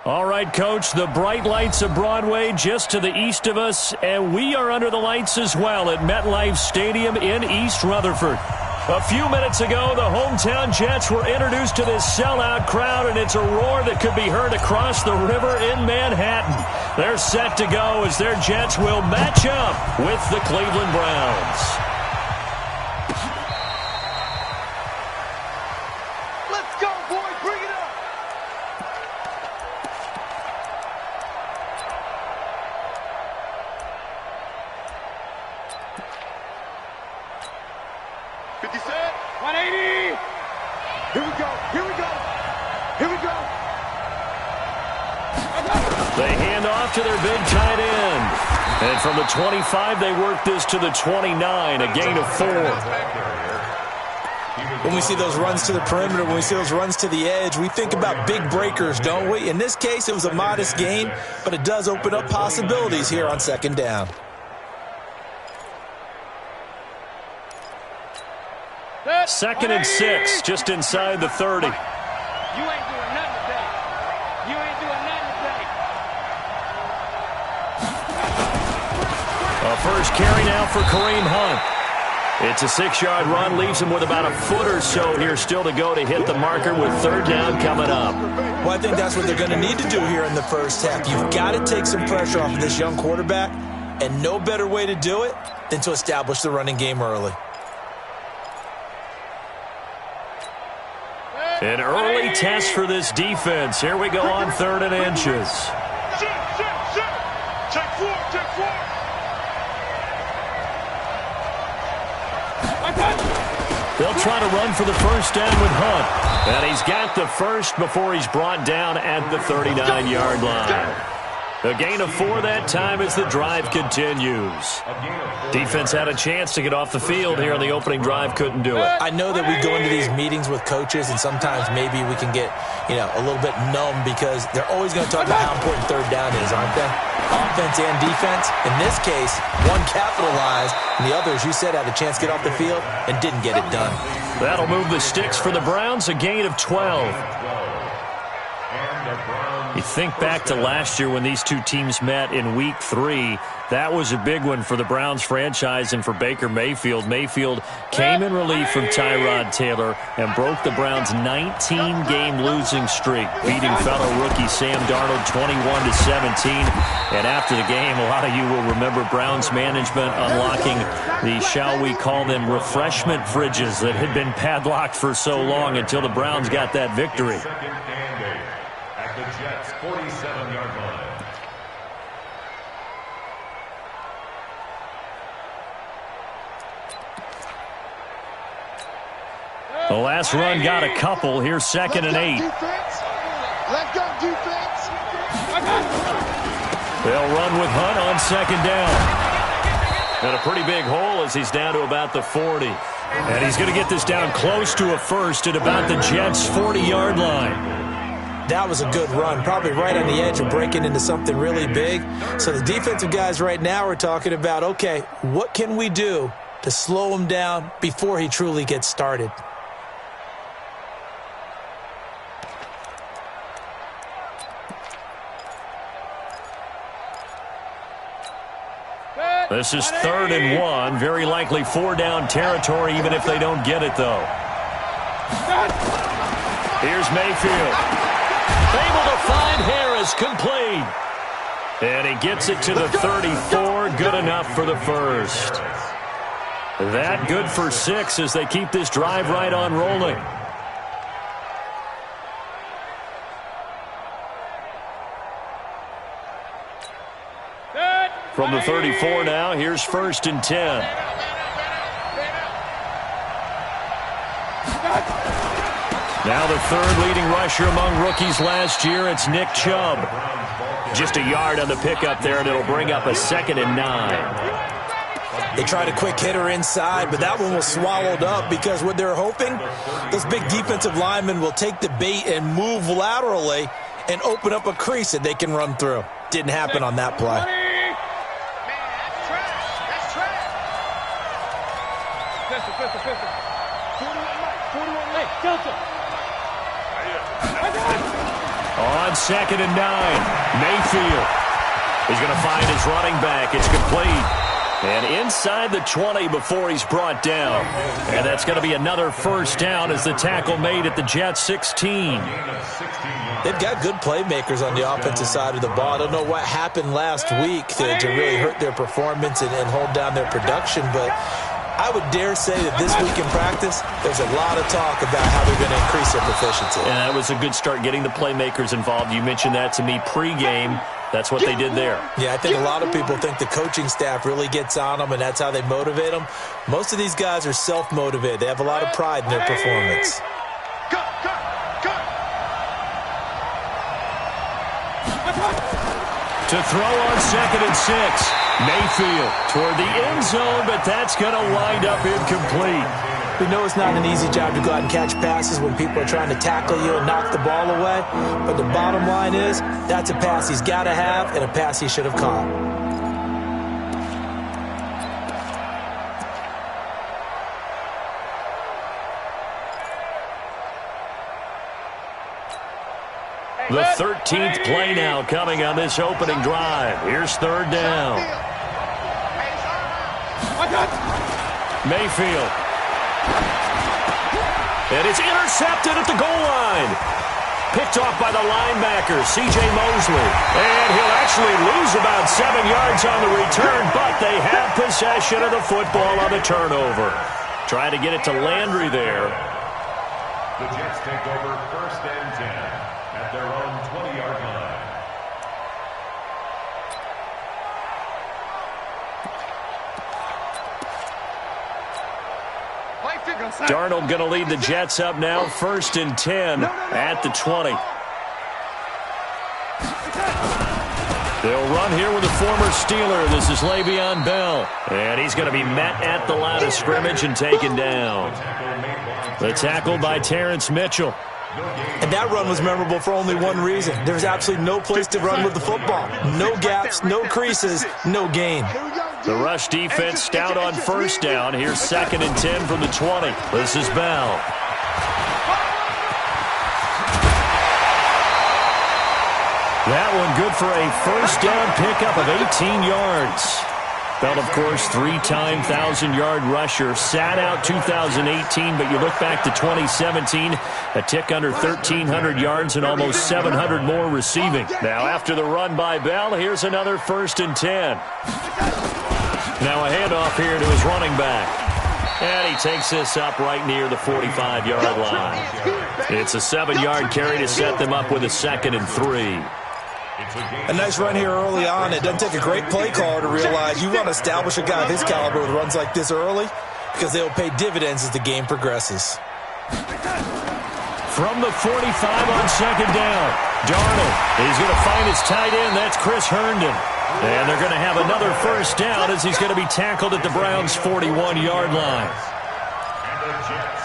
All right, Coach, the bright lights of Broadway just to the east of us, and we are under the lights as well at MetLife Stadium in East Rutherford. A few minutes ago, the hometown Jets were introduced to this sellout crowd, and it's a roar that could be heard across the river in Manhattan. They're set to go as their Jets will match up with the Cleveland Browns. They hand off to their big tight end. And from the 25, they work this to the 29, a gain of 4. When we see those runs to the perimeter, when we see those runs to the edge, we think about big breakers, don't we? In this case, it was a modest gain, but it does open up possibilities here on second down. Second and 6, just inside the 30. You ain't doing nothing today. You ain't doing nothing today. A first carry now for Kareem Hunt. It's a 6-yard run, leaves him with about a foot or so here still to go to hit the marker with third down coming up. Well, I think that's what they're going to need to do here in the first half. You've got to take some pressure off of this young quarterback, and no better way to do it than to establish the running game early. An early test for this defense. Here we go on 3rd and inches. Check 4. They'll try to run for the first down with Hunt. And he's got the first before he's brought down at the 39-yard line. A gain of 4 that time as the drive continues. Defense had a chance to get off the field here on the opening drive, couldn't do it. I know that we go into these meetings with coaches, and sometimes maybe we can get, a little bit numb because they're always going to talk about how important third down is, aren't they? Offense and defense. In this case, one capitalized, and the other, as you said, had a chance to get off the field and didn't get it done. That'll move the sticks for the Browns, a gain of 12. You think back to last year when these two teams met in Week 3. That was a big one for the Browns franchise and for Baker Mayfield. Mayfield came in relief from Tyrod Taylor and broke the Browns' 19-game losing streak, beating fellow rookie Sam Darnold 21-17. And after the game, a lot of you will remember Browns management unlocking the, shall we call them, refreshment fridges that had been padlocked for so long until the Browns got that victory. The Jets' 47-yard line. The last run got a couple. Here's 2nd and 8. Let go, defense. They'll run with Hunt on 2nd down. And a pretty big hole as he's down to about the 40. And he's going to get this down close to a first at about the Jets' 40-yard line. That was a good run, probably right on the edge of breaking into something really big. So the defensive guys right now are talking about, okay, what can we do to slow him down before he truly gets started? This is 3rd and 1, very likely 4-down territory even if they don't get it, though. Here's Mayfield. Able to find Harris, complete. And he gets it to the 34, good enough for the first. That good for 6 as they keep this drive right on rolling. From the 34 now, here's 1st and 10. Now the 3rd leading rusher among rookies last year, it's Nick Chubb. Just a yard on the pickup there, and it'll bring up a 2nd and 9. They tried a quick hitter inside, but that one was swallowed up because what they're hoping, those big defensive linemen will take the bait and move laterally and open up a crease that they can run through. Didn't happen on that play. On 2nd and 9, Mayfield. He's going to find his running back. It's complete. And inside the 20 before he's brought down. And that's going to be another first down as the tackle made at the Jets 16. They've got good playmakers on the offensive side of the ball. I don't know what happened last week to really hurt their performance and hold down their production, but I would dare say that this week in practice, there's a lot of talk about how they're going to increase their proficiency. And that was a good start getting the playmakers involved. You mentioned that to me pregame. That's what they did there. Yeah, I think a lot of people think the coaching staff really gets on them, and that's how they motivate them. Most of these guys are self-motivated. They have a lot of pride in their performance. To throw on 2nd and 6. Mayfield toward the end zone, but that's going to wind up incomplete. We know it's not an easy job to go out and catch passes when people are trying to tackle you and knock the ball away. But the bottom line is, that's a pass he's got to have and a pass he should have caught. The 13th play now coming on this opening drive. Here's 3rd down. Mayfield. And it's intercepted at the goal line. Picked off by the linebacker, C.J. Mosley. And he'll actually lose about 7 yards on the return, but they have possession of the football on the turnover. Trying to get it to Landry there. The Jets take over 1st and 10 at their own 20-yard line. Darnold going to lead the Jets up now, 1st and 10 at the 20. They'll run here with a former Steeler. This is Le'Veon Bell. And he's going to be met at the line of scrimmage and taken down. The tackle by Terrence Mitchell. And that run was memorable for only one reason. There's absolutely no place to run with the football. No gaps, no creases, no gain. The rush defense stout on 1st down. Here's 2nd and 10 from the 20. This is Bell. That one good for a 1st down pickup of 18 yards. Bell, of course, 3-time 1,000-yard rusher. Sat out 2018, but you look back to 2017, a tick under 1,300 yards and almost 700 more receiving. Now, after the run by Bell, here's another 1st and 10. Now a handoff here to his running back. And he takes this up right near the 45-yard line. It's a 7-yard carry to set them up with a 2nd and 3. A nice run here early on. It doesn't take a great play caller to realize you want to establish a guy of his caliber with runs like this early because they'll pay dividends as the game progresses. From the 45 on 2nd down, Darnold. He's going to find his tight end. That's Chris Herndon. And they're going to have another 1st down as he's going to be tackled at the Browns' 41-yard line.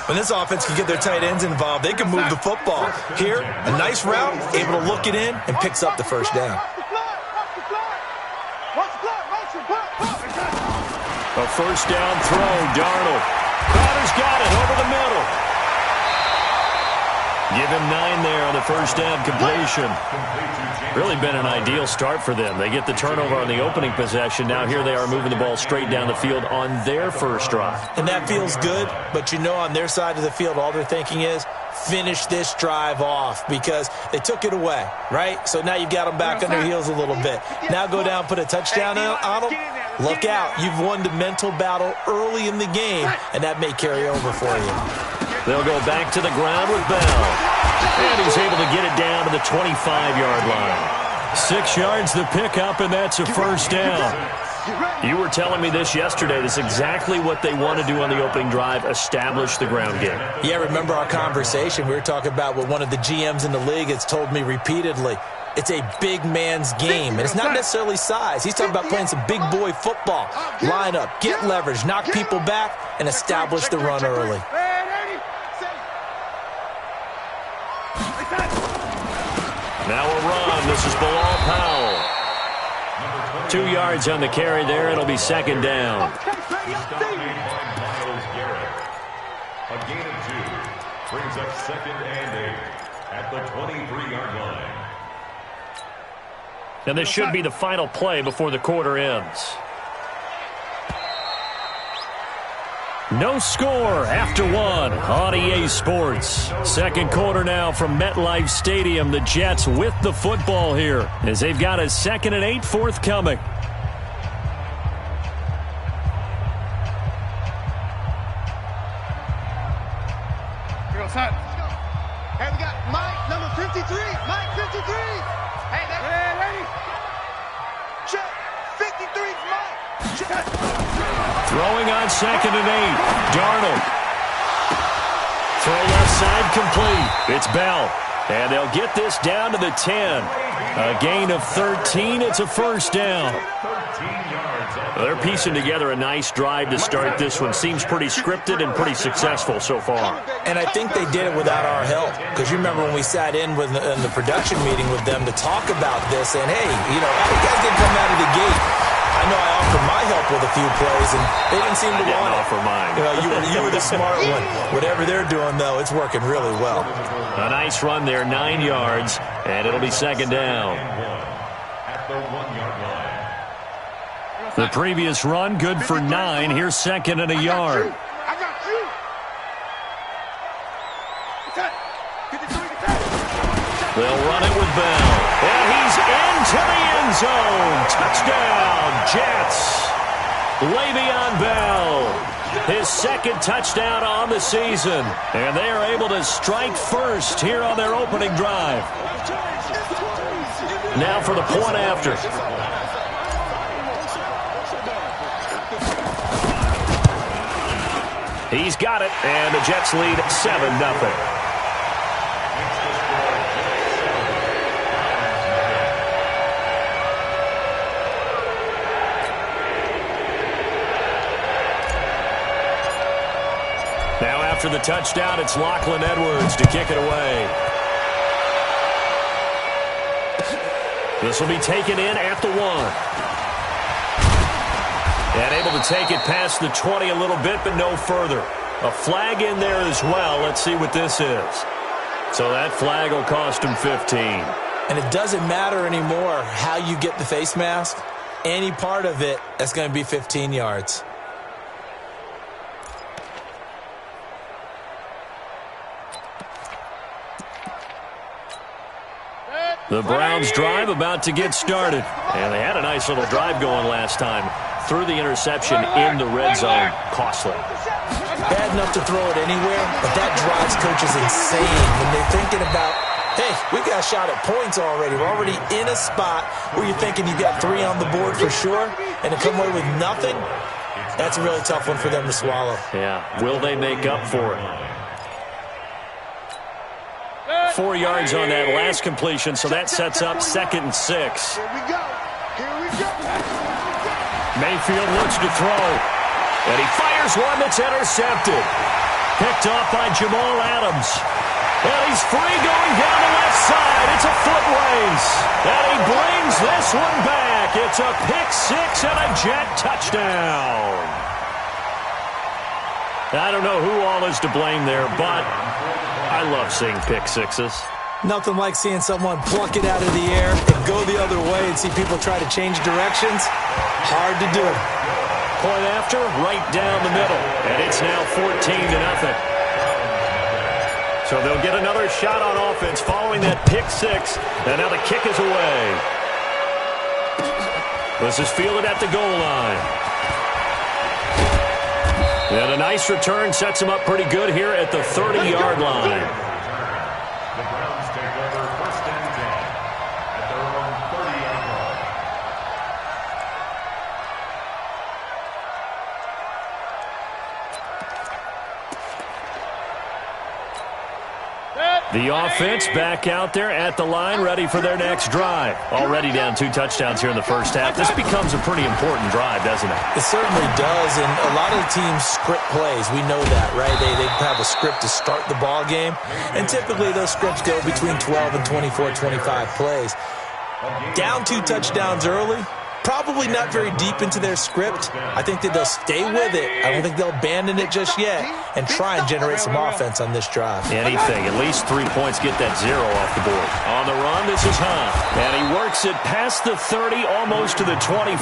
When this offense can get their tight ends involved, they can move the football. Here, a nice route, able to look it in, and picks up the 1st down. A 1st down throw, Darnold. Crowder's got it over the middle. Give him 9 there on the 1st down completion. Really been an ideal start for them. They get the turnover on the opening possession. Now here they are moving the ball straight down the field on their 1st drive. And that feels good, but you know on their side of the field, all they're thinking is finish this drive off because they took it away, right? So now you've got them back on their heels a little bit. Now go down, put a touchdown on them. Look out. You've won the mental battle early in the game, and that may carry over for you. They'll go back to the ground with Bell. And he's able to get it down to the 25-yard line. 6 yards the pickup, and that's a 1st down. You were telling me this yesterday. This is exactly what they want to do on the opening drive, establish the ground game. Yeah, remember our conversation. We were talking about what one of the GMs in the league has told me repeatedly. It's a big man's game, and it's not necessarily size. He's talking about playing some big boy football. Line up, get leverage, knock people back, and establish the run early. Now a run. This is Bilal Powell. 2 yards on the carry there. It'll be 2nd down. A gain of 2 brings up 2nd and 8 at the 23-yard line. And this should be the final play before the quarter ends. No score after one on EA Sports. Second quarter now from MetLife Stadium. The Jets with the football here as they've got a 2nd and 8 forthcoming. Hey, we got Mike, number 53. Mike, 53. Hey, that's ready. Check. 53's Mike. Check. Throwing on 2nd and 8. Darnold. Throw left side complete. It's Bell. And they'll get this down to the 10. A gain of 13. It's a first down. They're piecing together a nice drive to start this one. Seems pretty scripted and pretty successful so far. And I think they did it without our help. Because you remember when we sat in with in the production meeting with them to talk about this, and hey, you know, how you guys didn't come out of the gate? I know I offered my help with a few plays, and they didn't seem to want it. Offer mine. You know, you were the smart one. Whatever they're doing, though, it's working really well. A nice run there, 9 yards, and it'll be 2nd down. At the 1-yard line. The previous run, good for 9. Here's 2nd and a yard. I got you. They'll run it with Bell. And he's into the end zone. Touchdown, Jets. Le'Veon Bell. His 2nd touchdown on the season. And they are able to strike first here on their opening drive. Now for the point after. He's got it, and the Jets lead 7-0. Now after the touchdown, it's Lachlan Edwards to kick it away. This will be taken in at the 1. And able to take it past the 20 a little bit, but no further. A flag in there as well. Let's see what this is. So that flag will cost him 15. And it doesn't matter anymore how you get the face mask. Any part of it, that's going to be 15 yards. The Browns drive about to get started. And they had a nice little drive going last time. Threw the interception in the red zone. Costly. Bad enough to throw it anywhere, but that drives coaches insane when they're thinking about, hey, we got a shot at points already. We're already in a spot where you're thinking you got 3 on the board for sure, and to come away with nothing, that's a really tough one for them to swallow. Yeah. Will they make up for it? 4 yards on that last completion, so that sets up 2nd and 6. Here we go. Here we go. Mayfield looks to throw. And he fires one that's intercepted. Picked off by Jamal Adams. And he's free going down the left side. It's a foot race. And he brings this one back. It's a pick 6 and a Jet touchdown. I don't know who all is to blame there, but I love seeing pick 6s. Nothing like seeing someone pluck it out of the air and go the other way and see people try to change directions. Hard to do. Point after, right down the middle. And it's now 14-0. So they'll get another shot on offense following that pick 6. And now the kick is away. This is fielded at the goal line. And a nice return sets him up pretty good here at the 30-yard line. The Browns take over 1st and 10 at their own 30-yard line. The offense back out there at the line, ready for their next drive. Already down 2 touchdowns here in the first half. This becomes a pretty important drive, doesn't it? It certainly does, and a lot of the teams script plays. We know that, right? They have a script to start the ball game, and typically those scripts go between 12 and 24, 25 plays. Down 2 touchdowns early, probably not very deep into their script. I think that they'll stay with it. I don't think they'll abandon it just yet and try and generate some offense on this drive. Anything. At least 3 points, get that 0 off the board. On the run, this is Hunt. And he works it past the 30, almost to the 25.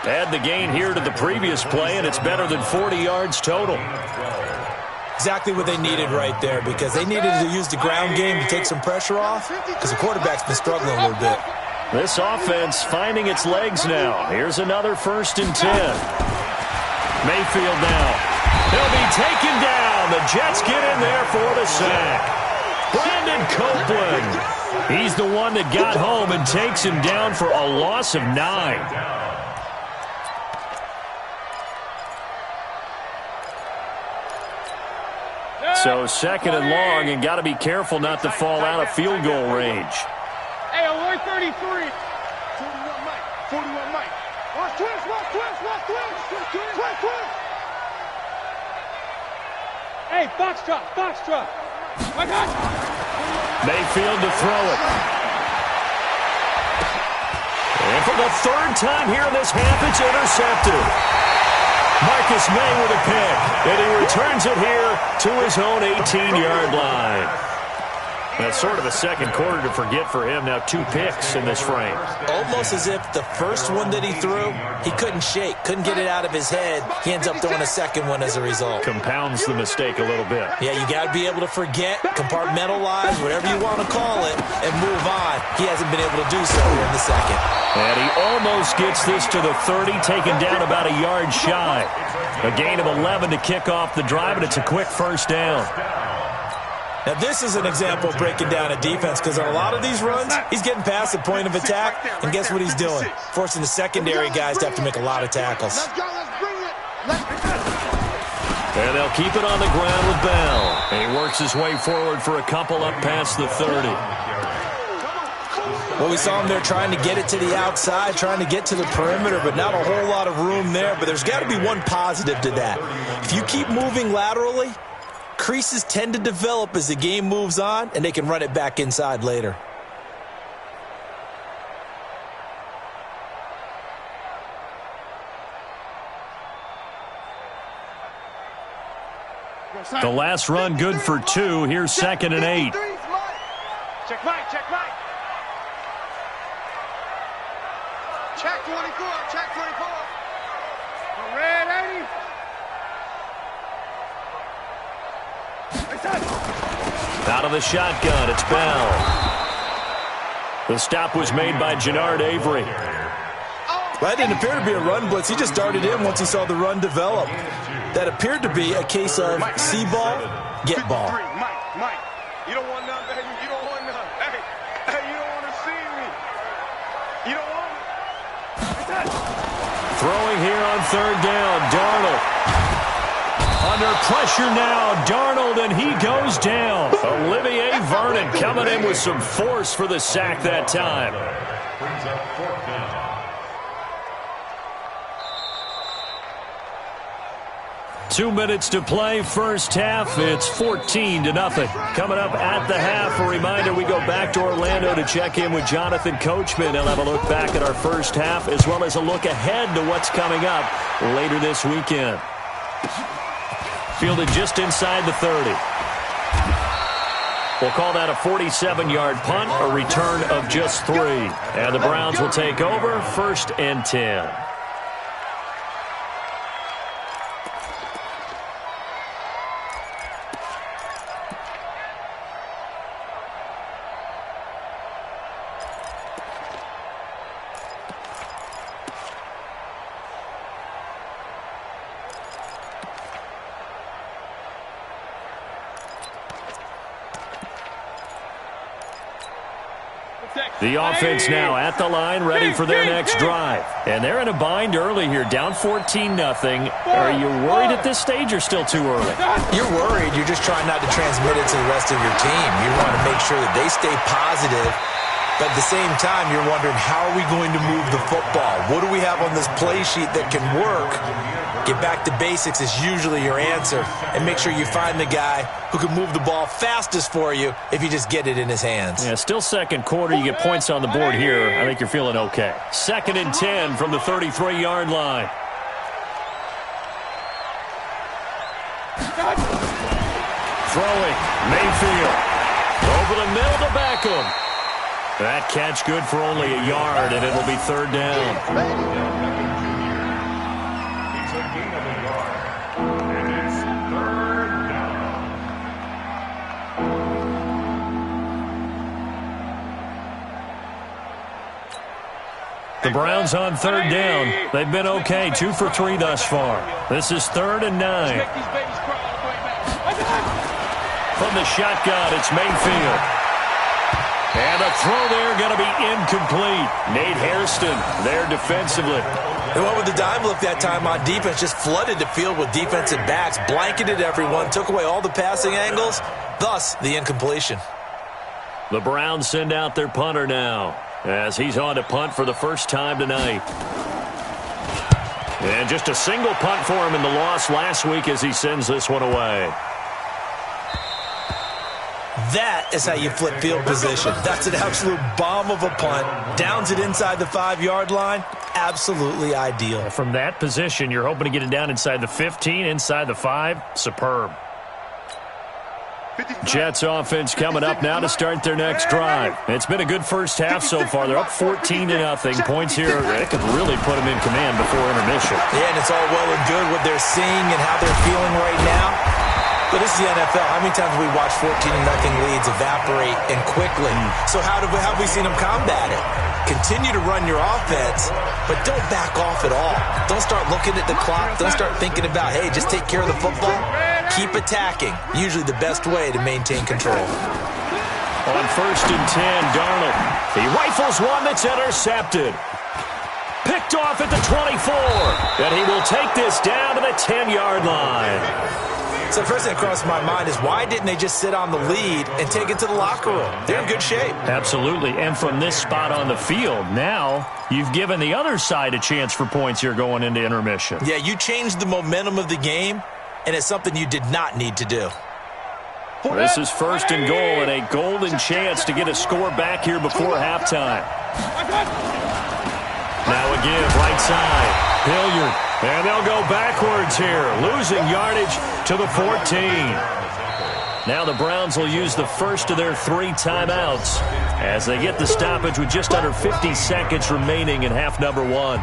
Add the gain here to the previous play, and it's better than 40 yards total. Exactly what they needed right there, because they needed to use the ground game to take some pressure off, because the quarterback's been struggling a little bit. This offense finding its legs now. Here's another 1st and 10. Mayfield now. He'll be taken down. The Jets get in there for the sack. Brandon Copeland. He's the one that got home and takes him down for a loss of 9. So 2nd and long, and got to be careful not to fall out of field goal range. Hey, alert 33. 41 Mike. 41 Mike. Watch twist, watch twist, watch twist. Twist, twist. Hey, box drop, box drop. My God. Mayfield to throw it. And for the 3rd time here in this half, it's intercepted. Marcus May with a pick, and he returns it here to his own 18-yard line. That's sort of a second quarter to forget for him. Now 2 picks in this frame. Almost as if the first one that he threw, he couldn't shake, couldn't get it out of his head. He ends up throwing a second one as a result. Compounds the mistake a little bit. Yeah, you got to be able to forget, compartmentalize, whatever you want to call it, and move on. He hasn't been able to do so here in the second. And he almost gets this to the 30, taken down about a yard shy. A gain of 11 to kick off the drive, and it's a quick 1st down. Now, this is an example of breaking down a defense, because on a lot of these runs, he's getting past the point of attack, and guess what he's doing? Forcing the secondary guys to have to make a lot of tackles. Let's go, let's bring it. And they'll keep it on the ground with Bell. And he works his way forward for a couple up past the 30. Well, we saw him there trying to get it to the outside, trying to get to the perimeter, but not a whole lot of room there. But there's got to be one positive to that. If you keep moving laterally, creases tend to develop as the game moves on, and they can run it back inside later. The last run good for 2. Here's 2nd and 8. Check Mike, check Mike. Check 24, check 24. Red 80. Out of the shotgun, it's Bell. The stop was made by Jannard Avery. That didn't appear to be a run blitz. He just darted in once he saw the run develop. That appeared to be a case of see ball, get ball. Mike, you don't want none, baby. You don't want none. Hey, you don't want to see me. You don't want it. Throwing here on 3rd down, Darnold. Under pressure now, Darnold, and he goes down. Olivier Vernon coming in with some force for the sack that time. Brings up 4th down. 2 minutes to play, 1st half. It's 14-0. Coming up at the half, a reminder, we go back to Orlando to check in with Jonathan Coachman. He'll have a look back at our 1st half, as well as a look ahead to what's coming up later this weekend. Fielded just inside the 30. We'll call that a 47-yard punt, a return of just 3. And the Browns will take over, 1st and 10. The offense now at the line, ready for their next drive. And they're in a bind early here, down 14-0. Are you worried at this stage or still too early? You're worried. You're just trying not to transmit it to the rest of your team. You want to make sure that they stay positive. But at the same time, you're wondering, how are we going to move the football? What do we have on this play sheet that can work Get back to basics is usually your answer, and make sure you find the guy who can move the ball fastest for you if you just get it in his hands. Yeah, still second quarter. You get points on the board here. I think you're feeling okay. 2nd and 10 from the 33-yard line. Throwing, Mayfield. Over the middle to Beckham. That catch good for only a yard, and it'll be 3rd down. It's a gain of a yard, and it's 3rd down. The Browns on 3rd down. They've been okay, 2 for 3 thus far. This is 3rd and 9. From the shotgun, it's Mayfield. And a throw there going to be incomplete. Nate Hairston there defensively. They went with the dime look that time on defense, just flooded the field with defensive backs, blanketed everyone, took away all the passing angles, thus the incompletion. The Browns send out their punter now as he's on to punt for the first time tonight. And just a single punt for him in the loss last week as he sends this one away. That is how you flip field position. That's an absolute bomb of a punt. Downs it inside the 5-yard line. Absolutely ideal. From that position, you're hoping to get it down inside the 15, inside the 5. Superb. Jets offense coming up now to start their next drive. It's been a good first half so far. They're up 14-0. Points here, they could really put them in command before intermission. Yeah, and it's all well and good what they're seeing and how they're feeling right now. But this is the NFL. How many times have we watched 14-0 leads evaporate and quickly? So how have we seen them combat it? Continue to run your offense, but don't back off at all. Don't start looking at the clock. Don't start thinking about, hey, just take care of the football. Keep attacking. Usually the best way to maintain control. On 1st and 10, Darnold. He rifles one that's intercepted. Picked off at the 24. And he will take this down to the 10-yard line. So the first thing that crossed my mind is why didn't they just sit on the lead and take it to the locker room? They're in good shape. Absolutely. And from this spot on the field, now you've given the other side a chance for points here going into intermission. Yeah, you changed the momentum of the game, and it's something you did not need to do. This is 1st and goal and a golden chance to get a score back here before halftime. Now a give, right side. Hilliard. And they'll go backwards here, losing yardage to the 14. Now the Browns will use the first of their 3 timeouts as they get the stoppage with just under 50 seconds remaining in half number 1.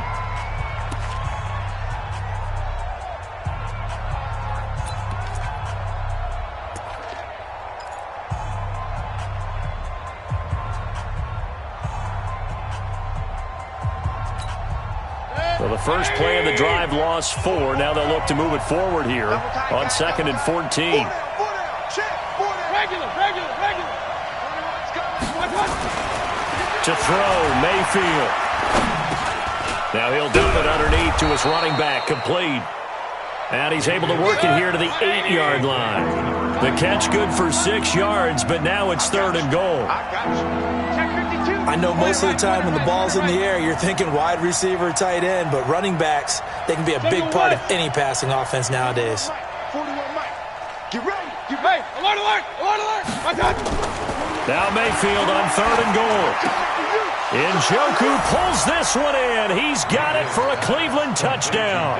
So the first play of the drive lost 4. Now they'll look to move it forward here on 2nd and 14. To throw, Mayfield. Now he'll dump it underneath to his running back, complete. And he's able to work it here to the 8-yard line. The catch good for 6 yards, but now it's 3rd and goal. I know most of the time when the ball's in the air, you're thinking wide receiver, tight end, but running backs, they can be a big part of any passing offense nowadays. 41 Mike. Get ready. Get ready. Alert, alert, alert, alert. Now Mayfield on 3rd and goal. Njoku pulls this one in. He's got it for a Cleveland touchdown.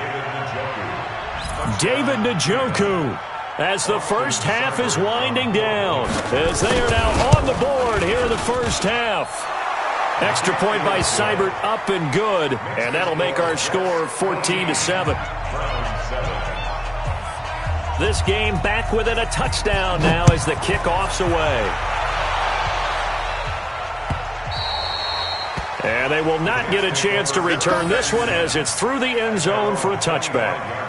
David Njoku, as the first half is winding down, as they are now on the board here in the first half. Extra point by Seibert, up and good, and that'll make our score 14-7. This game back within a touchdown now as the kickoff's away. And they will not get a chance to return this one as it's through the end zone for a touchback.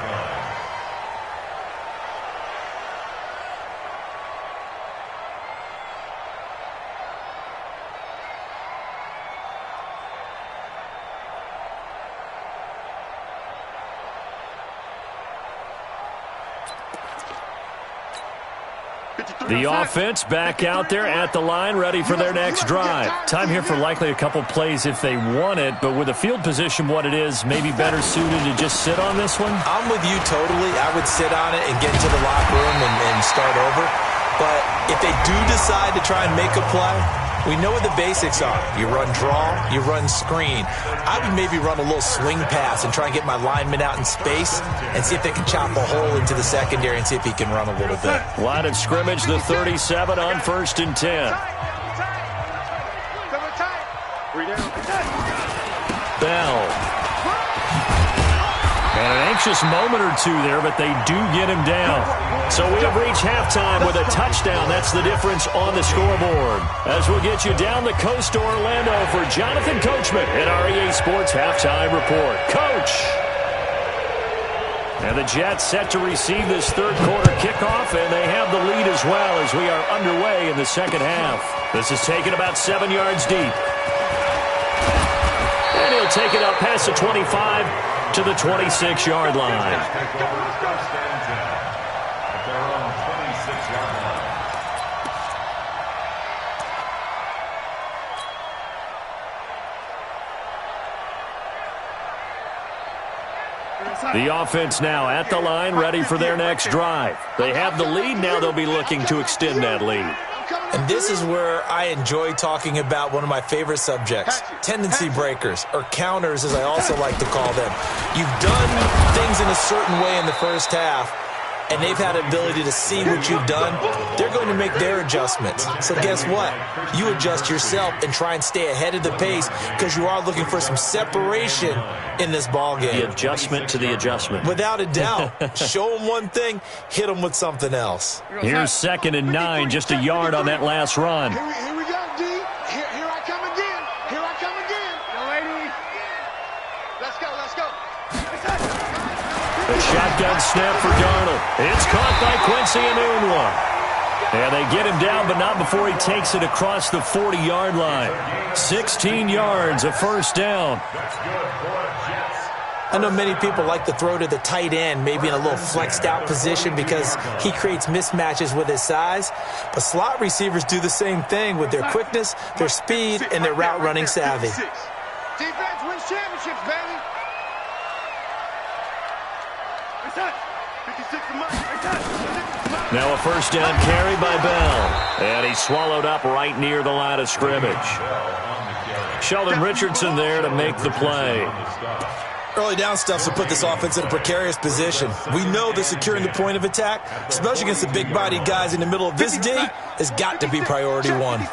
The offense back out there at the line, ready for their next drive. Time here for likely a couple plays if they want it, but with the field position what it is, maybe better suited to just sit on this one? I'm with you totally. I would sit on it and get into the locker room and start over. But if they do decide to try and make a play, we know what the basics are. You run draw, you run screen. I would maybe run a little swing pass and try and get my lineman out in space and see if they can chop a hole into the secondary and see if he can run a little bit. Line of scrimmage, the 37 on 1st and 10. Bell. And an anxious moment or two there, but they do get him down. So we have reached halftime with a touchdown. That's the difference on the scoreboard. As we'll get you down the coast to Orlando for Jonathan Coachman in our EA Sports Halftime Report. Coach! And the Jets set to receive this third quarter kickoff, and they have the lead as well as we are underway in the second half. This is taken about 7 yards deep. And he'll take it up past the 25 to the 26-yard line. The offense now at the line, ready for their next drive. They have the lead. Now they'll be looking to extend that lead. And this is where I enjoy talking about one of my favorite subjects, tendency breakers, or counters as I also like to call them. You've done things in a certain way in the first half, and they've had the ability to see what you've done. They're going to make their adjustments. So guess what? You adjust yourself and try and stay ahead of the pace because you are looking for some separation in this ballgame. The adjustment to the adjustment. Without a doubt. Show them one thing, hit them with something else. Here's 2nd and 9, just a yard on that last run. Here we go, D. Here I come again. Here I come again. No, lady. Let's go, let's go. A shotgun snap for Darnold. It's caught by Quincy Enunwa. And they get him down, but not before he takes it across the 40-yard line. 16 yards, a first down. I know many people like to throw to the tight end, maybe in a little flexed out position because he creates mismatches with his size. But slot receivers do the same thing with their quickness, their speed, and their route running savvy. Defense wins championships, baby. Now a first down carry by Bell. And he's swallowed up right near the line of scrimmage. Sheldon Richardson there to make the play. Early down stuff to put this offense in a precarious position. We know that securing the point of attack, especially against the big-bodied guys in the middle of this D, has got to be priority one.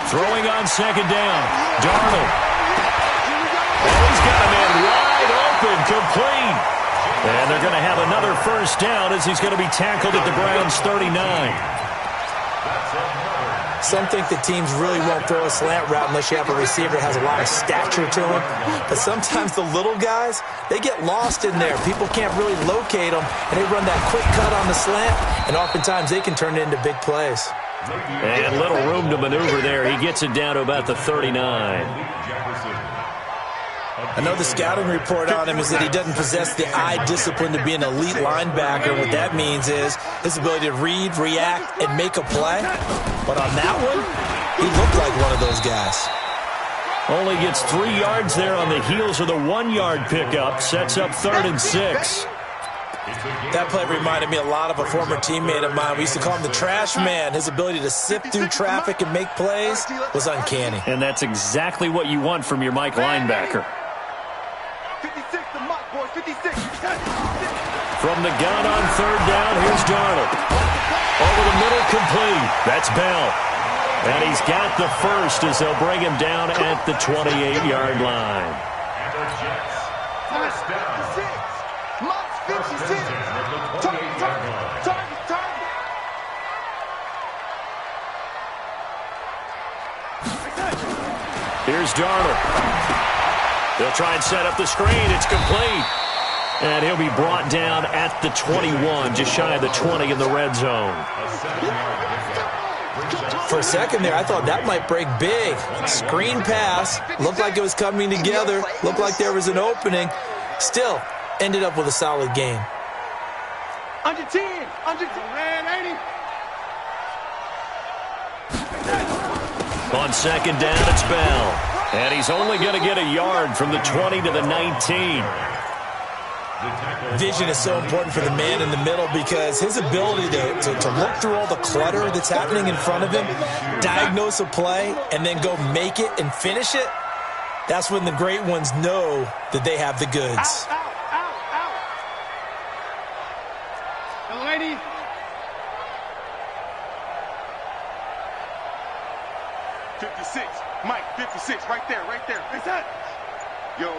Throwing on 2nd down. Darnold. Oh, he's got a man wide open, complete. And they're going to have another first down as he's going to be tackled at the Browns' 39. Some think that teams really won't throw a slant route unless you have a receiver that has a lot of stature to him. But sometimes the little guys, they get lost in there. People can't really locate them, and they run that quick cut on the slant, and oftentimes they can turn it into big plays. And little room to maneuver there. He gets it down to about the 39. I know the scouting report on him is that he doesn't possess the eye discipline to be an elite linebacker. What that means is his ability to read, react, and make a play. But on that one, he looked like one of those guys. Only gets 3 yards there on the heels of the 1-yard pickup. Sets up 3rd and 6. That play reminded me a lot of a former teammate of mine. We used to call him the trash man. His ability to sift through traffic and make plays was uncanny. And that's exactly what you want from your Mike linebacker. 56 to Mike, boys, 56. From the gun on 3rd down, here's Darnold. Over the middle, complete. That's Bell. And he's got the first as they'll bring him down at the 28-yard line. And the Jets, first down. 56. Target. Here's Darnold. They'll try and set up the screen. It's complete. And he'll be brought down at the 21, just shy of the 20 in the red zone. For a second there, I thought that might break big. Screen pass. Looked like it was coming together. Looked like there was an opening. Still, ended up with a solid game. Under 10. Under 10. Man, 80. On second down, it's Bell. And he's only going to get a yard from the 20 to the 19. Vision is so important for the man in the middle because his ability to look through all the clutter that's happening in front of him, diagnose a play, and then go make it and finish it, that's when the great ones know that they have the goods. Out. Young lady. Mike, 56, right there. Is that? Yo.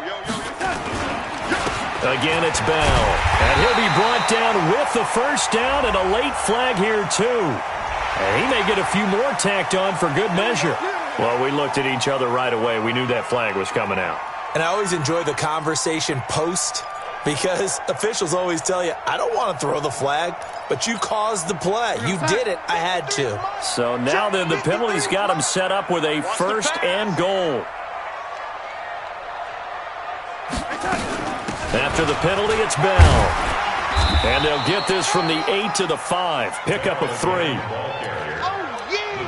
Again, it's Bell. And he'll be brought down with the first down and a late flag here, too. And he may get a few more tacked on for good measure. Well, we looked at each other right away. We knew that flag was coming out. And I always enjoy the conversation post because officials always tell you, I don't want to throw the flag, but you caused the play. You did it. I had to. So now then the penalty's got him set up with a first and goal. After the penalty, it's Bell. And they'll get this from the 8 to the 5. Pickup of 3.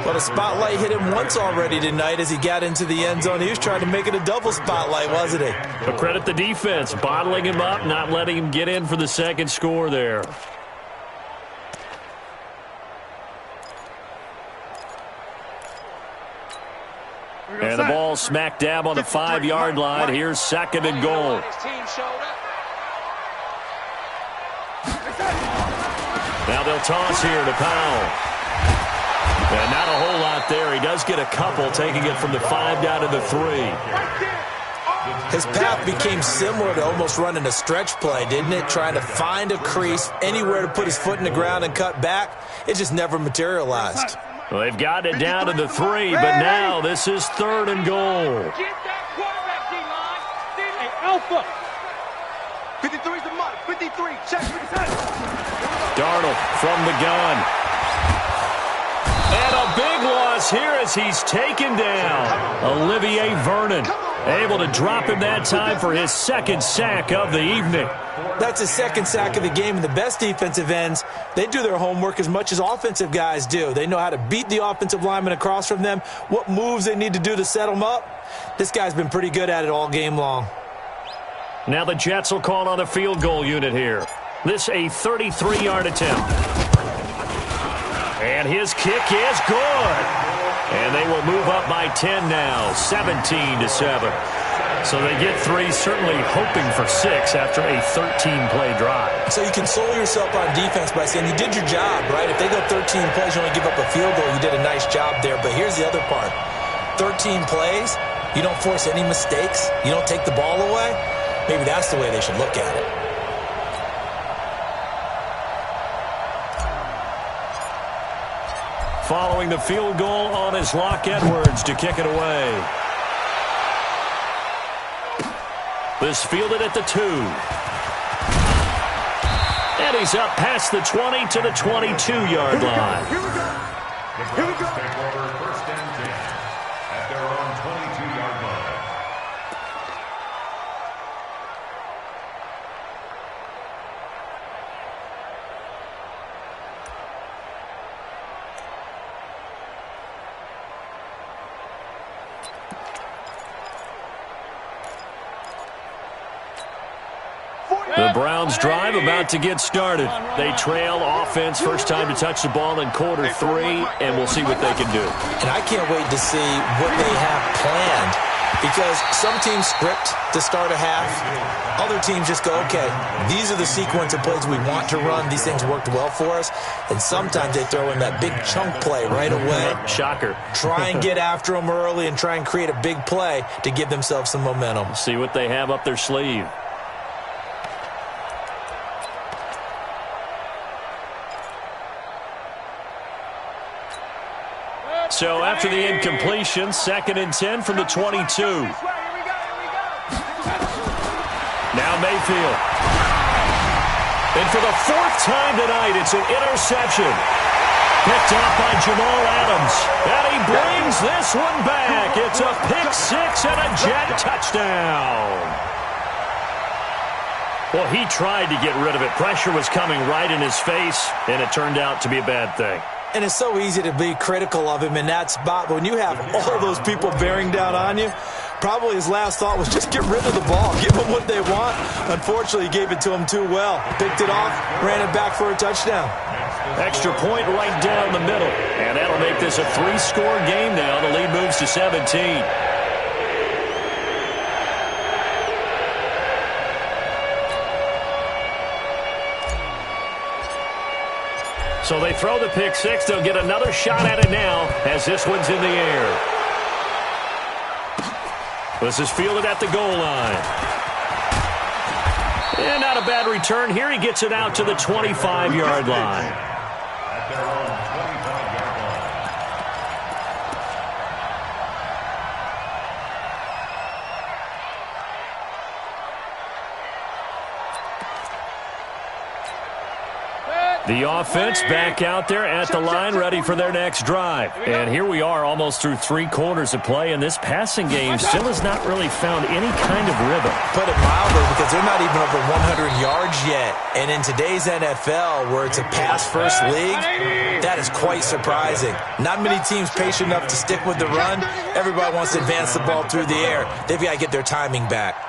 Well, the spotlight hit him once already tonight as he got into the end zone. He was trying to make it a double spotlight, wasn't he? But credit the defense, bottling him up, not letting him get in for the second score there. And the ball smack dab on the 5-yard line. Here's second and goal. Now they'll toss here to Powell. And not a whole lot there. He does get a couple, taking it from the 5 down to the 3. His path became similar to almost running a stretch play, didn't it? Trying to find a crease, anywhere to put his foot in the ground and cut back. It just never materialized. Well, they've got it down to the 3, but now this is third and goal. Get that quarterback, D-line. Hey, Alpha. 53's the mark. 53. Check. Darnold from the gun. And a big loss here as he's taken down. Olivier Vernon able to drop him that time for his second sack of the evening. That's his second sack of the game, and the best defensive ends, they do their homework as much as offensive guys do. They know how to beat the offensive lineman across from them, what moves they need to do to set them up. This guy's been pretty good at it all game long. Now the Jets will call on a field goal unit here. This a 33-yard attempt. And his kick is good. And they will move up by 10 now, 17-7. So they get 3, certainly hoping for 6 after a 13-play drive. So you console yourself on defense by saying you did your job, right? If they go 13 plays, you only give up a field goal, you did a nice job there. But here's the other part. 13 plays, you don't force any mistakes, you don't take the ball away. Maybe that's the way they should look at it. Following the field goal on is Locke Edwards to kick it away. This fielded at the 2. And he's up past the 20 to the 22-yard line. Here we go. Take over first and 10 at their own 22-yard line. The Browns drive about to get started. They trail offense, first time to touch the ball in quarter 3, and we'll see what they can do. And I can't wait to see what they have planned because some teams script to start a half. Other teams just go, okay, these are the sequence of plays we want to run. These things worked well for us. And sometimes they throw in that big chunk play right away. Shocker. Try and get after them early and try and create a big play to give themselves some momentum. See what they have up their sleeve. So after the incompletion, 2nd and 10 from the 22. Now Mayfield. And for the 4th time tonight, it's an interception. Picked off by Jamal Adams. And he brings this one back. It's a pick 6 and a Jet touchdown. Well, he tried to get rid of it. Pressure was coming right in his face, and it turned out to be a bad thing. And it's so easy to be critical of him in that spot, but when you have all those people bearing down on you, probably his last thought was just get rid of the ball, give them what they want. Unfortunately, he gave it to them too well. Picked it off, ran it back for a touchdown. Extra point right down the middle. And that'll make this a 3-score game now. The lead moves to 17. So they throw the pick six. They'll get another shot at it now as this one's in the air. This is fielded at the goal line. And not a bad return here. He gets it out to the 25-yard line. At their own 25-yard line. The offense back out there at the line, ready for their next drive. And here we are almost through 3 quarters of play, and this passing game still has not really found any kind of rhythm. Put it mildly, because they're not even over 100 yards yet. And in today's NFL, where it's a pass-first league, that is quite surprising. Not many teams patient enough to stick with the run. Everybody wants to advance the ball through the air. They've got to get their timing back.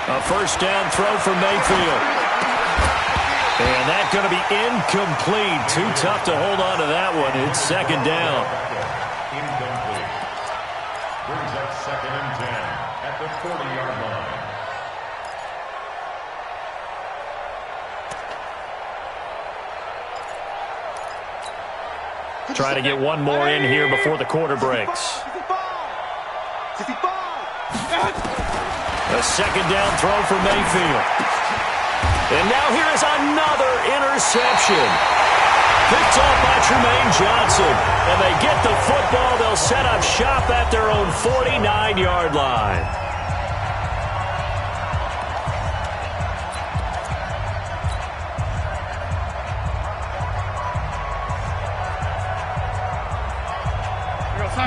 A first down throw for Mayfield. And that's going to be incomplete. Too tough to hold on to that one. It's second down. Incomplete. Brings up 2nd and 10 at the 40-yard line. Try to get one more in here before the quarter breaks. A second down throw for Mayfield. And now here is another interception. Picked off by Tremaine Johnson. And they get the football. They'll set up shop at their own 49-yard line.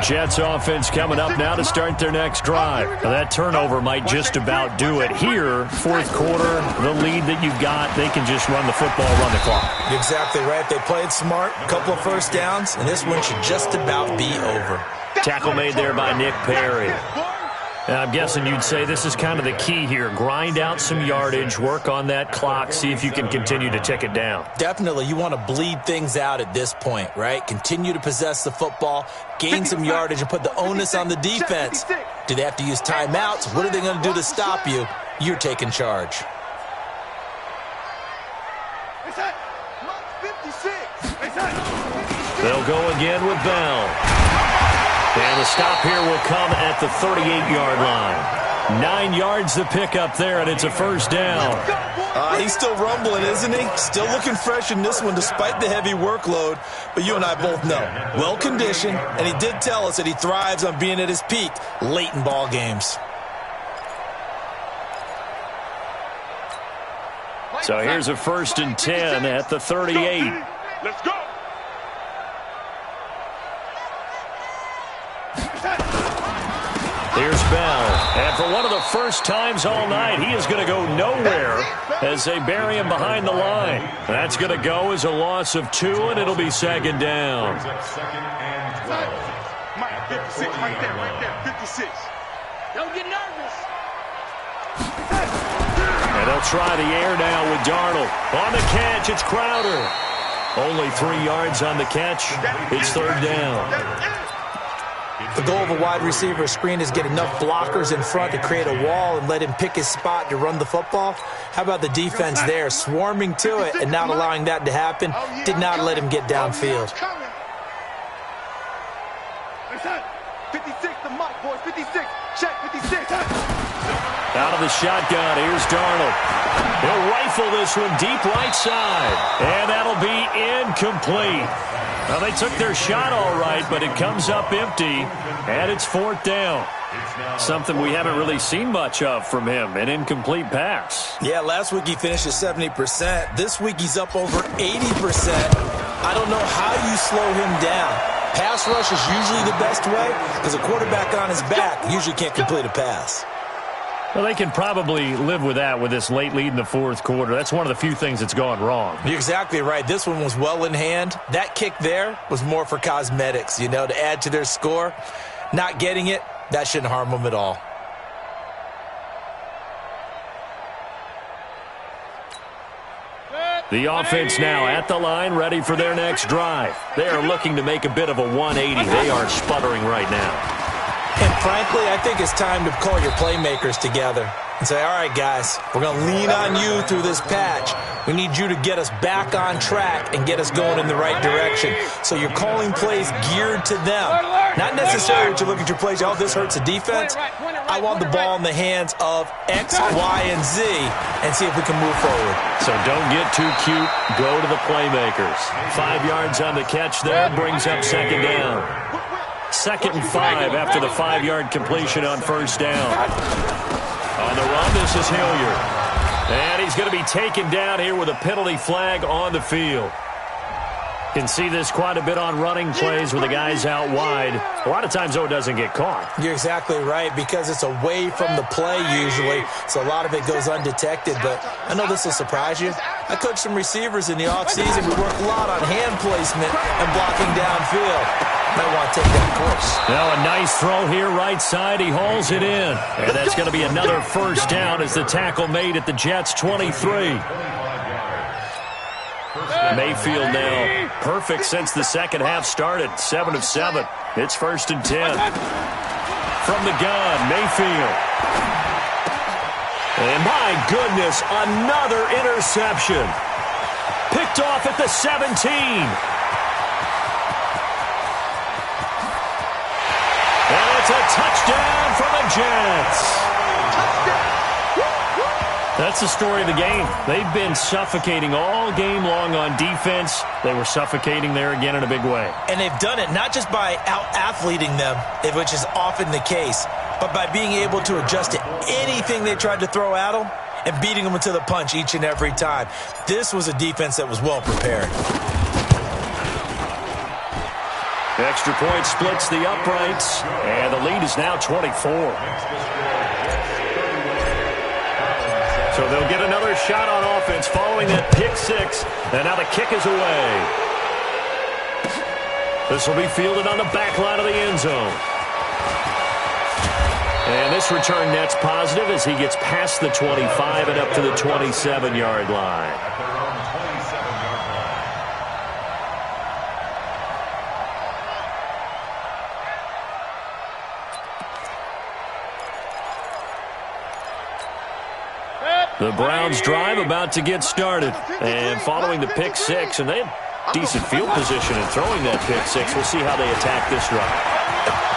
Jets offense coming up now to start their next drive. Now that turnover might just about do it here. 4th quarter, the lead that you've got, they can just run the football, run the clock. Exactly right. They played smart, a couple of first downs, and this one should just about be over. Tackle made there by Nick Perry. And I'm guessing you'd say this is kind of the key here. Grind out some yardage, work on that clock, see if you can continue to tick it down. Definitely. You want to bleed things out at this point, right? Continue to possess the football, gain some yardage, and put the onus on the defense. Do they have to use timeouts? What are they going to do to stop you? You're taking charge. They'll go again with Bell. And the stop here will come at the 38-yard line. 9 yards to pick up there, and it's a first down. He's still rumbling, isn't he? Still looking fresh in this one despite the heavy workload. But you and I both know, well-conditioned, and he did tell us that he thrives on being at his peak late in ball games. So here's a 1st and 10 at the 38. Let's go. Here's Bell. And for one of the first times all night, he is going to go nowhere as they bury him behind the line. That's going to go as a loss of 2, and it'll be second down. 2nd and 12. Mike, 56 right there, 56. Don't get nervous. And they'll try the air now with Darnold. On the catch, it's Crowder. Only 3 yards on the catch. It's third down. The goal of a wide receiver screen is get enough blockers in front to create a wall and let him pick his spot to run the football. How about the defense there, swarming to it and not allowing that to happen? Did not let him get downfield. 56 to Mike, boys. 56. Check 56. Out of the shotgun, here's Darnold. He'll rifle this one deep right side. And that'll be incomplete. Well, they took their shot all right, but it comes up empty, and it's 4th down. Something we haven't really seen much of from him, an incomplete pass. Yeah, last week he finished at 70%. This week he's up over 80%. I don't know how you slow him down. pass rush is usually the best way because a quarterback on his back usually can't complete a pass. Well, they can probably live with that with this late lead in the fourth quarter. That's one of the few things that's gone wrong. You're exactly right. This one was well in hand. That kick there was more for cosmetics, you know, to add to their score. Not getting it, that shouldn't harm them at all. The offense now at the line, ready for their next drive. They are looking to make a bit of a 180. They are sputtering right now. And frankly, I think it's time to call your playmakers together and say, all right, guys, we're going to lean on you through this patch. We need you to get us back on track and get us going in the right direction. So you're calling plays geared to them. Not necessarily to look at your plays, oh, this hurts the defense. I want the ball in the hands of X, Y, and Z and see if we can move forward. So don't get too cute. Go to the playmakers. 5 yards on the catch there, brings up second down. 2nd and 5 after the 5-yard completion on first down. On the run, this is Hilliard. And he's going to be taken down here with a penalty flag on the field. Can see this quite a bit on running plays with the guys out wide. A lot of times, though, it doesn't get caught. You're exactly right, because it's away from the play usually, so a lot of it goes undetected. But I know this will surprise you. I coached some receivers in the offseason. We work a lot on hand placement and blocking downfield. Might want to take that course. Now a nice throw here, right side. He hauls it in. And that's going to be another first down as the tackle made at the Jets' 23. Mayfield now perfect since the second half started. 7 of 7. It's 1st and 10. From the gun, Mayfield. And my goodness, another interception. Picked off at the 17. And it's a touchdown for the Jets. That's the story of the game. They've been suffocating all game long on defense. They were suffocating there again in a big way. And they've done it not just by out-athleting them, which is often the case, but by being able to adjust to anything they tried to throw at them and beating them to the punch each and every time. This was a defense that was well prepared. Extra point splits the uprights, and the lead is now 24. So they'll get another shot on offense following that pick six, and now the kick is away. This will be fielded on the back line of the end zone. And this return net's positive as he gets past the 25 and up to the 27-yard line. The Browns drive about to get started. And following the pick six, and they had decent field position in throwing that pick six. We'll see how they attack this drive.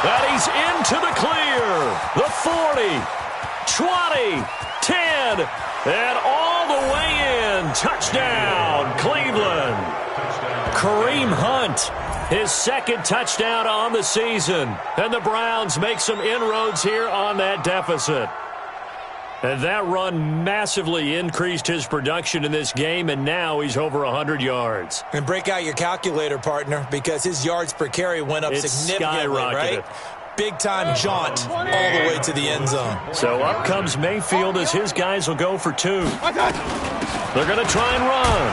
That he's into the clear. The 40, 20, 10, and all the way in. Touchdown, Cleveland. Kareem Hunt, his 2nd touchdown on the season. And the Browns make some inroads here on that deficit. And that run massively increased his production in this game, and now he's over 100 yards. And break out your calculator, partner, because his yards per carry went up significantly, right? Big-time jaunt all the way to the end zone. So up comes Mayfield as his guys will go for 2. They're going to try and run.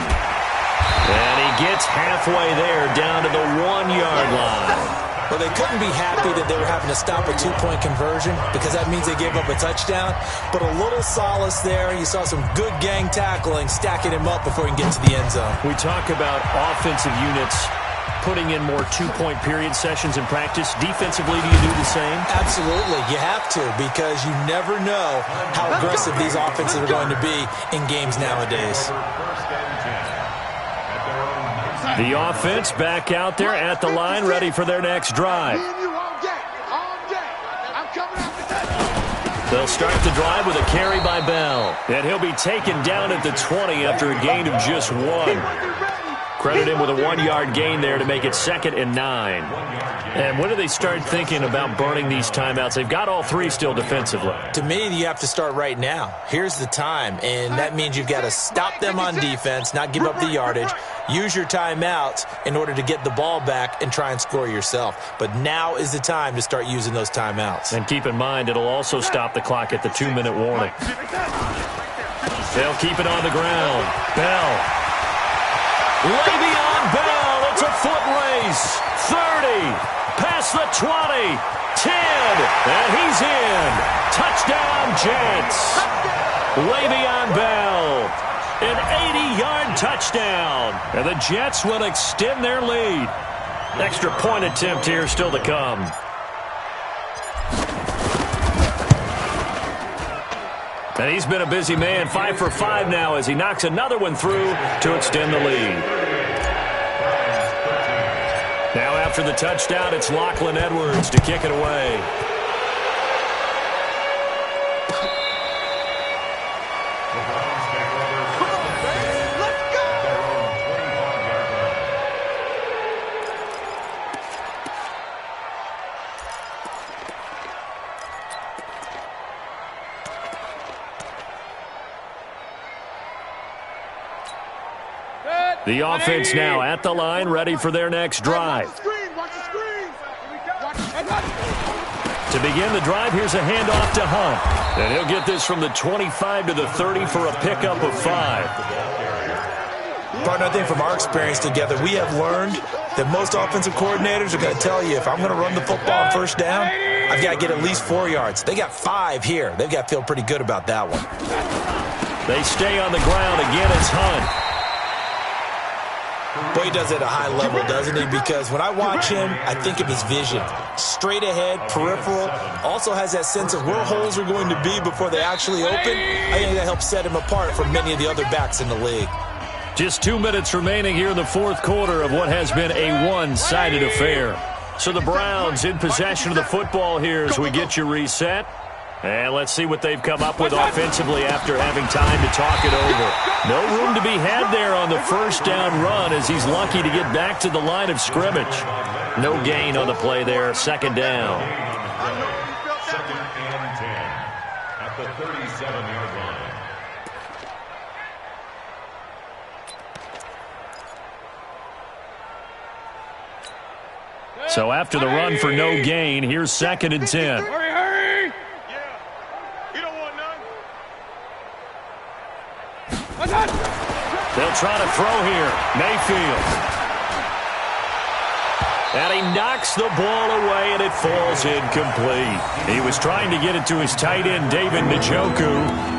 And he gets halfway there down to the 1-yard line. Well, they couldn't be happy that they were having to stop a 2-point conversion because that means they gave up a touchdown. But a little solace there. You saw some good gang tackling, stacking him up before he can get to the end zone. We talk about offensive units putting in more 2-point period sessions in practice. Defensively, do you do the same? Absolutely. You have to, because you never know how aggressive these offenses are going to be in games nowadays. The offense back out there at the line, ready for their next drive. They'll start the drive with a carry by Bell. And he'll be taken down at the 20 after a gain of just 1. Credit him with a 1-yard gain there to make it 2nd and 9. And when do they start thinking about burning these timeouts? They've got all 3 still defensively. To me, you have to start right now. Here's the time, and that means you've got to stop them on defense, not give up the yardage, use your timeouts in order to get the ball back and try and score yourself. But now is the time to start using those timeouts. And keep in mind, it'll also stop the clock at the 2-minute warning. They'll keep it on the ground. Bell. Le'Veon Bell. It's a foot race. 30. Past the 20. 10. And he's in. Touchdown, Jets. Le'Veon Bell. An 80-yard touchdown. And the Jets will extend their lead. Extra point attempt here still to come. And he's been a busy man, 5 for 5 now as he knocks another one through to extend the lead. Now after the touchdown, it's Lachlan Edwards to kick it away. The offense now at the line, ready for their next drive. To begin the drive, here's a handoff to Hunt. And he'll get this from the 25 to the 30 for a pickup of 5. Partner, I think from our experience together, we have learned that most offensive coordinators are going to tell you, if I'm going to run the football on first down, I've got to get at least 4 yards. They got 5 here. They've got to feel pretty good about that one. They stay on the ground. Again, it's Hunt. Boy, he does it at a high level, doesn't he? Because when I watch him, I think of his vision. Straight ahead, peripheral. Also has that sense of where holes are going to be before they actually open. I think that helps set him apart from many of the other backs in the league. Just 2 minutes remaining here in the 4th quarter of what has been a one-sided affair. So the Browns in possession of the football here as we get you reset. And let's see what they've come up with offensively after having time to talk it over. No room to be had there on the first down run as he's lucky to get back to the line of scrimmage. No gain on the play there, 2nd down. 2nd and 10 at the 37-yard line. So after the run for no gain, here's 2nd and 10. They'll try to throw here. Mayfield. And he knocks the ball away, and it falls incomplete. He was trying to get it to his tight end, David Njoku,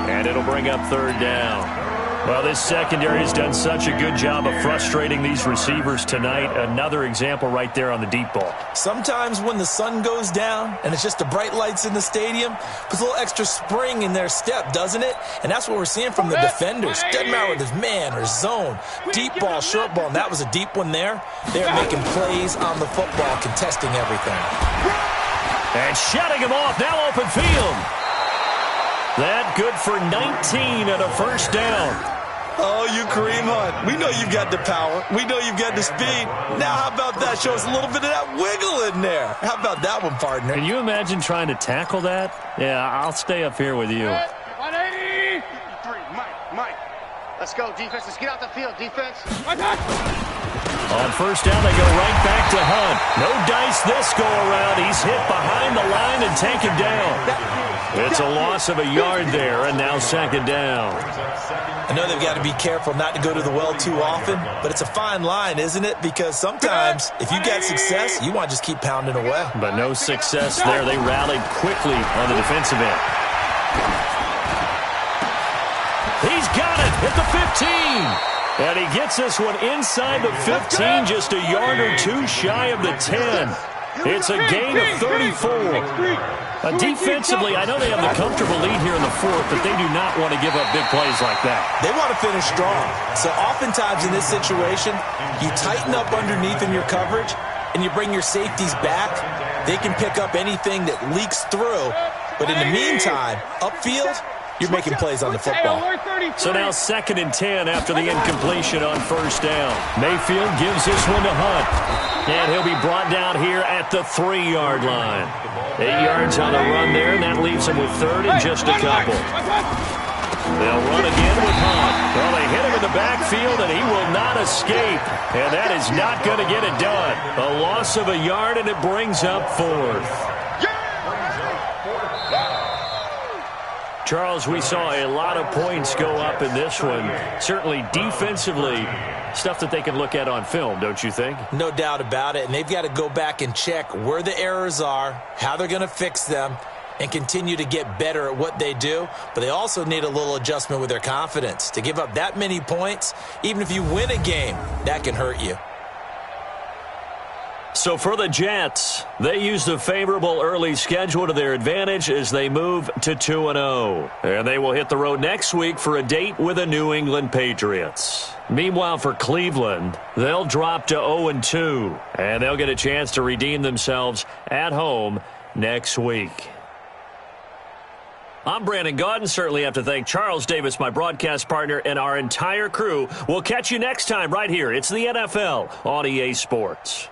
and it'll bring up 3rd down. Well, this secondary has done such a good job of frustrating these receivers tonight. Another example right there on the deep ball. Sometimes when the sun goes down and it's just the bright lights in the stadium, puts a little extra spring in their step, doesn't it? And that's what we're seeing from the defenders. Doesn't matter whether it's man or zone, deep ball, short ball, and that was a deep one there. They're making plays on the football, contesting everything. And shutting him off, now open field. That good for 19 and a 1st down. Oh, you Kareem Hunt. We know you've got the power. We know you've got the speed. Now how about that? Show us a little bit of that wiggle in there. How about that one, partner? Can you imagine trying to tackle that? Yeah, I'll stay up here with you. 180. 53, Mike. Let's go, defense. Let's get out the field, defense. On 1st down, they go right back to Hunt. No dice this go-around. He's hit behind the line and taken down. It's a loss of a yard there, and now 2nd down. I know they've got to be careful not to go to the well too often, but it's a fine line, isn't it? Because sometimes, if you got success, you want to just keep pounding away. But no success there. They rallied quickly on the defensive end. He's got it at the 15. And he gets this one inside the 15, just a yard or 2 shy of the 10. It's a gain of 34. Defensively, I know they have the comfortable lead here in the 4th, but they do not want to give up big plays like that. They want to finish strong. So oftentimes in this situation, you tighten up underneath in your coverage, and you bring your safeties back. They can pick up anything that leaks through. But in the meantime, upfield, you're making plays on the football. So now 2nd and 10 after the incompletion on 1st down. Mayfield gives this one to Hunt. And he'll be brought down here at the 3-yard line. 8 yards on the run there, and that leaves him with 3rd and just a couple. They'll run again with Hunt. Well, they hit him in the backfield, and he will not escape. And that is not going to get it done. A loss of a yard, and it brings up 4th. Charles, we saw a lot of points go up in this one. Certainly defensively, stuff that they can look at on film, don't you think? No doubt about it. And they've got to go back and check where the errors are, how they're going to fix them, and continue to get better at what they do. But they also need a little adjustment with their confidence. To give up that many points, even if you win a game, that can hurt you. So for the Jets, they use the favorable early schedule to their advantage as they move to 2-0. And they will hit the road next week for a date with the New England Patriots. Meanwhile, for Cleveland, they'll drop to 0-2. And they'll get a chance to redeem themselves at home next week. I'm Brandon Gaudin. Certainly have to thank Charles Davis, my broadcast partner, and our entire crew. We'll catch you next time right here. It's the NFL on EA Sports.